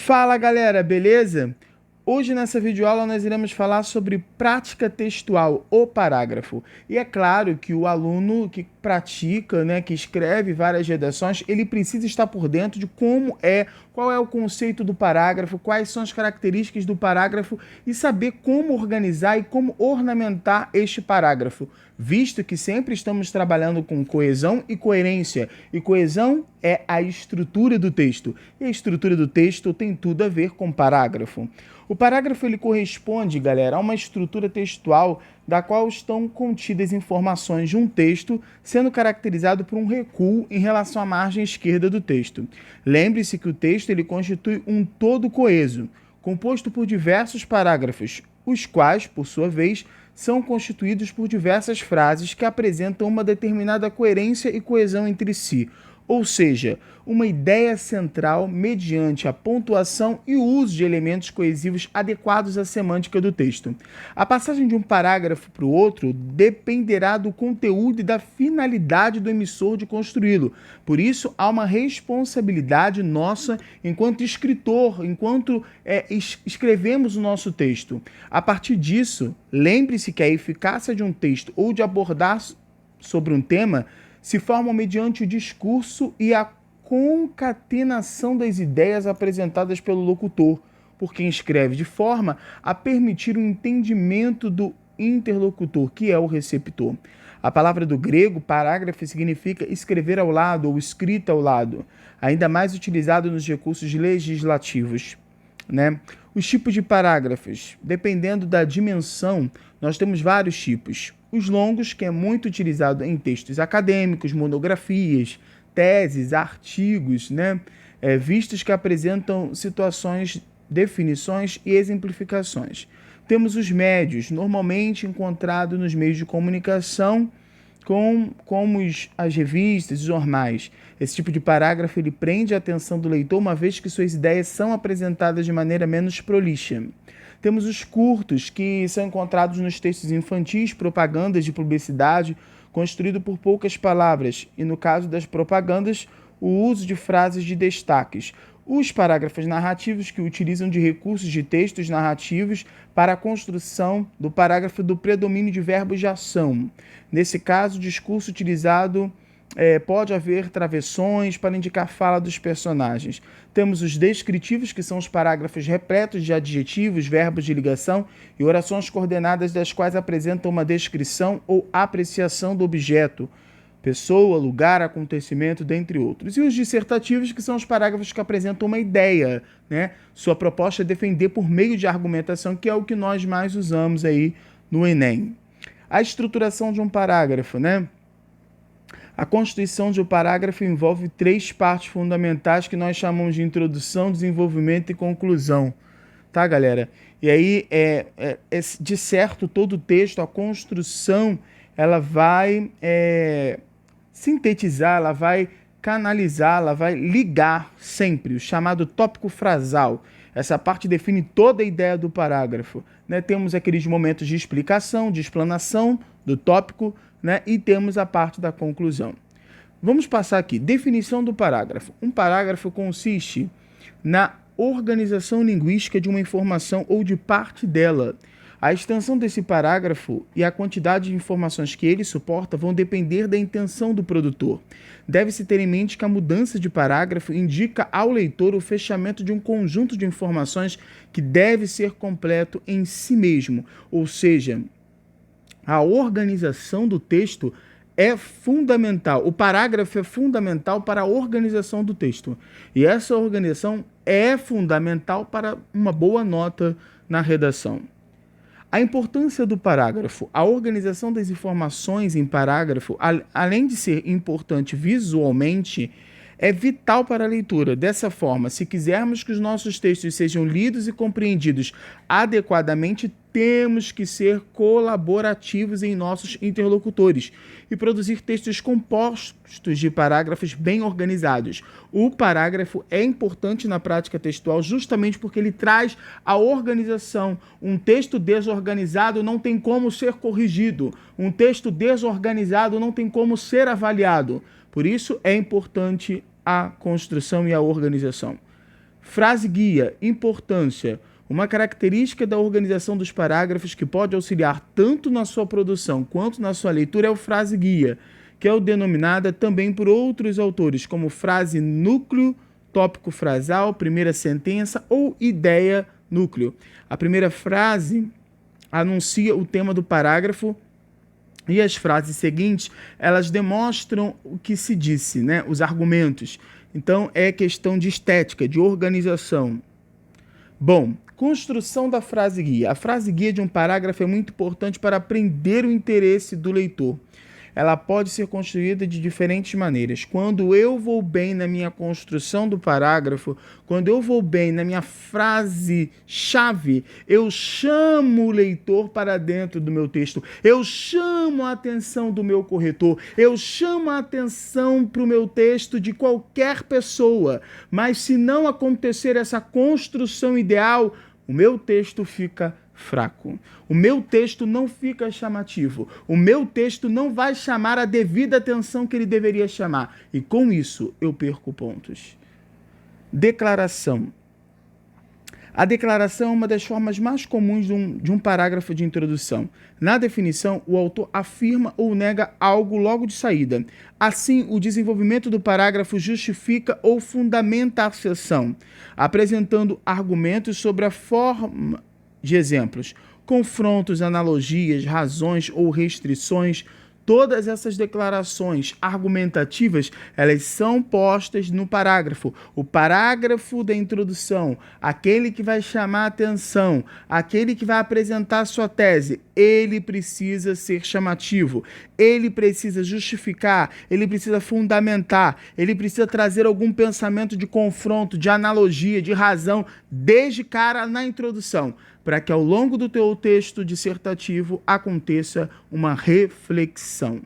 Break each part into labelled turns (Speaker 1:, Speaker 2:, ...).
Speaker 1: Fala galera, beleza? Hoje nessa videoaula nós iremos falar sobre prática textual, o parágrafo. E é claro que o aluno que pratica, que escreve várias redações, ele precisa estar por dentro de qual é o conceito do parágrafo, quais são as características do parágrafo e saber como organizar e como ornamentar este parágrafo, visto que sempre estamos trabalhando com coesão e coerência. E coesão é a estrutura do texto. E a estrutura do texto tem tudo a ver com parágrafo. O parágrafo ele corresponde, galera, a uma estrutura textual da qual estão contidas informações de um texto, sendo caracterizado por um recuo em relação à margem esquerda do texto. Lembre-se que o texto ele constitui um todo coeso, composto por diversos parágrafos, os quais, por sua vez, são constituídos por diversas frases que apresentam uma determinada coerência e coesão entre si, ou seja, uma ideia central mediante a pontuação e o uso de elementos coesivos adequados à semântica do texto. A passagem de um parágrafo para o outro dependerá do conteúdo e da finalidade do emissor de construí-lo. Por isso, há uma responsabilidade nossa enquanto escritor, enquanto escrevemos o nosso texto. A partir disso, lembre-se que a eficácia de um texto ou de abordar sobre um tema se formam mediante o discurso e a concatenação das ideias apresentadas pelo locutor, por quem escreve, de forma a permitir o entendimento do interlocutor, que é o receptor. A palavra do grego, parágrafo, significa escrever ao lado ou escrita ao lado, ainda mais utilizado nos recursos legislativos. Os tipos de parágrafos, dependendo da dimensão, nós temos vários tipos. Os longos, que é muito utilizado em textos acadêmicos, monografias, teses, artigos, vistos que apresentam situações, definições e exemplificações. Temos os médios, normalmente encontrados nos meios de comunicação, como as revistas, os jornais. Esse tipo de parágrafo ele prende a atenção do leitor, uma vez que suas ideias são apresentadas de maneira menos prolixa. Temos os curtos, que são encontrados nos textos infantis, propagandas de publicidade, construído por poucas palavras, e no caso das propagandas, o uso de frases de destaques. Os parágrafos narrativos, que utilizam de recursos de textos narrativos para a construção do parágrafo do predomínio de verbos de ação. Nesse caso, o discurso utilizado pode haver travessões para indicar fala dos personagens. Temos os descritivos, que são os parágrafos repletos de adjetivos, verbos de ligação e orações coordenadas, das quais apresentam uma descrição ou apreciação do objeto, pessoa, lugar, acontecimento, dentre outros. E os dissertativos, que são os parágrafos que apresentam uma ideia, Sua proposta é defender por meio de argumentação, que é o que nós mais usamos aí no Enem. A estruturação de um parágrafo, A constituição de um parágrafo envolve 3 partes fundamentais que nós chamamos de introdução, desenvolvimento e conclusão. Tá, galera? E aí, de certo, todo o texto, a construção, ela vai sintetizar, ela vai canalizar, ela vai ligar sempre, o chamado tópico frasal. Essa parte define toda a ideia do parágrafo. Temos aqueles momentos de explicação, de explanação do tópico, e temos a parte da conclusão. Vamos passar aqui. Definição do parágrafo. Um parágrafo consiste na organização linguística de uma informação ou de parte dela. A extensão desse parágrafo e a quantidade de informações que ele suporta vão depender da intenção do produtor. Deve-se ter em mente que a mudança de parágrafo indica ao leitor o fechamento de um conjunto de informações que deve ser completo em si mesmo, ou seja, a organização do texto é fundamental. O parágrafo é fundamental para a organização do texto. E essa organização é fundamental para uma boa nota na redação. A importância do parágrafo. A organização das informações em parágrafo, além de ser importante visualmente, é vital para a leitura. Dessa forma, se quisermos que os nossos textos sejam lidos e compreendidos adequadamente, temos que ser colaborativos em nossos interlocutores e produzir textos compostos de parágrafos bem organizados. O parágrafo é importante na prática textual justamente porque ele traz a organização. Um texto desorganizado não tem como ser corrigido. Um texto desorganizado não tem como ser avaliado. Por isso é importante a construção e a organização. Frase guia, importância. Uma característica da organização dos parágrafos que pode auxiliar tanto na sua produção quanto na sua leitura é o frase guia, que é denominada também por outros autores como frase núcleo, tópico frasal, primeira sentença ou ideia núcleo. A primeira frase anuncia o tema do parágrafo e as frases seguintes, elas demonstram o que se disse, né? Os argumentos. Então, é questão de estética, de organização. Bom, construção da frase guia. A frase guia de um parágrafo é muito importante para prender o interesse do leitor. Ela pode ser construída de diferentes maneiras. Quando eu vou bem na minha construção do parágrafo, quando eu vou bem na minha frase-chave, eu chamo o leitor para dentro do meu texto, eu chamo a atenção do meu corretor, eu chamo a atenção para o meu texto de qualquer pessoa. Mas se não acontecer essa construção ideal, o meu texto fica fraco. O meu texto não fica chamativo. O meu texto não vai chamar a devida atenção que ele deveria chamar. E com isso eu perco pontos. Declaração. A declaração é uma das formas mais comuns de um parágrafo de introdução. Na definição, o autor afirma ou nega algo logo de saída. Assim, o desenvolvimento do parágrafo justifica ou fundamenta a asserção, apresentando argumentos sobre a forma de exemplos, confrontos, analogias, razões ou restrições. Todas essas declarações argumentativas, elas são postas no parágrafo. O parágrafo da introdução, aquele que vai chamar a atenção, aquele que vai apresentar a sua tese, ele precisa ser chamativo, ele precisa justificar, ele precisa fundamentar, ele precisa trazer algum pensamento de confronto, de analogia, de razão, desde cara na introdução, para que ao longo do teu texto dissertativo aconteça uma reflexão.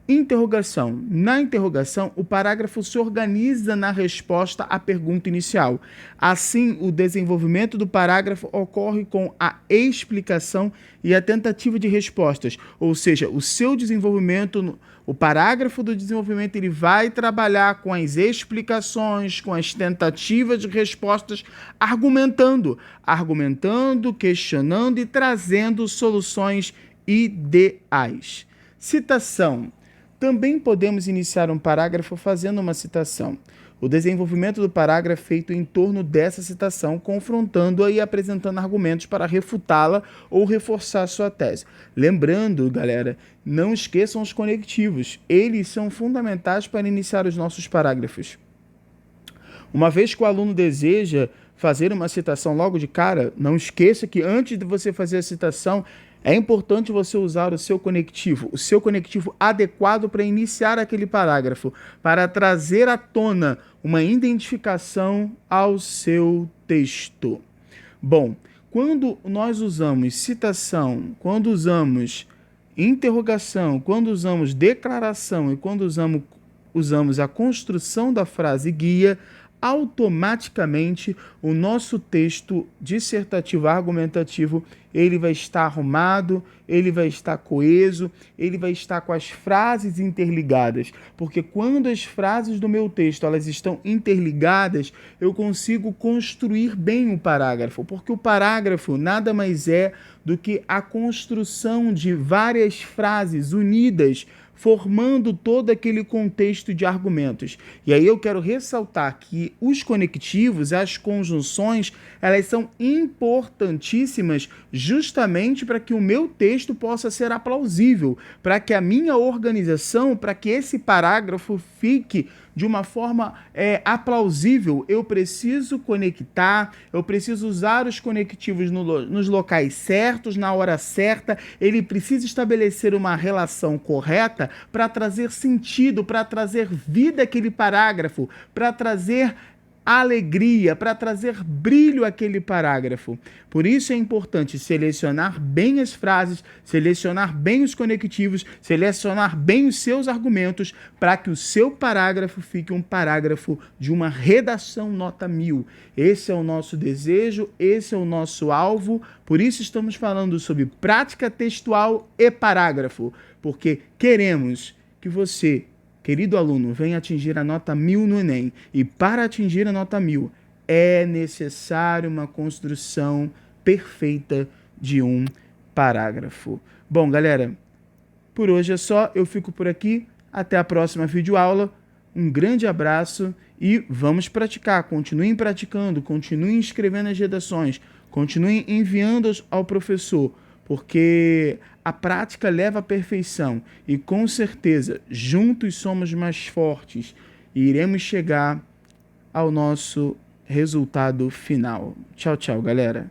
Speaker 1: Interrogação. Na interrogação, o parágrafo se organiza na resposta à pergunta inicial. Assim, o desenvolvimento do parágrafo ocorre com a explicação e a tentativa de respostas, ou seja, o seu desenvolvimento, o parágrafo do desenvolvimento, ele vai trabalhar com as explicações, com as tentativas de respostas, argumentando, questionando e trazendo soluções ideais. Citação. Também podemos iniciar um parágrafo fazendo uma citação. O desenvolvimento do parágrafo é feito em torno dessa citação, confrontando-a e apresentando argumentos para refutá-la ou reforçar sua tese. Lembrando, galera, não esqueçam os conectivos. Eles são fundamentais para iniciar os nossos parágrafos. Uma vez que o aluno deseja fazer uma citação logo de cara, não esqueça que antes de você fazer a citação, é importante você usar o seu conectivo adequado para iniciar aquele parágrafo, para trazer à tona uma identificação ao seu texto. Bom, quando nós usamos citação, quando usamos interrogação, quando usamos declaração e quando usamos a construção da frase guia, automaticamente o nosso texto dissertativo argumentativo, ele vai estar arrumado, ele vai estar coeso, ele vai estar com as frases interligadas, porque quando as frases do meu texto elas estão interligadas, eu consigo construir bem o parágrafo, porque o parágrafo nada mais é do que a construção de várias frases unidas, formando todo aquele contexto de argumentos. E aí eu quero ressaltar que os conectivos, as conjunções, elas são importantíssimas justamente para que o meu texto possa ser aplausível, para que a minha organização, para que esse parágrafo fique de uma forma aplausível. Eu preciso conectar, eu preciso usar os conectivos nos locais certos, na hora certa, ele precisa estabelecer uma relação correta para trazer sentido, para trazer vida àquele parágrafo, para trazer alegria, para trazer brilho àquele parágrafo. Por isso é importante selecionar bem as frases, selecionar bem os conectivos, selecionar bem os seus argumentos para que o seu parágrafo fique um parágrafo de uma redação nota 1000. Esse é o nosso desejo, esse é o nosso alvo, por isso estamos falando sobre prática textual e parágrafo, porque queremos que você, querido aluno, venha atingir a nota 1000 no Enem. E para atingir a nota 1000, é necessário uma construção perfeita de um parágrafo. Bom, galera, por hoje é só. Eu fico por aqui. Até a próxima videoaula. Um grande abraço e vamos praticar. Continuem praticando, continuem escrevendo as redações, continuem enviando ao professor, porque a prática leva à perfeição e com certeza juntos somos mais fortes e iremos chegar ao nosso resultado final. Tchau, tchau, galera.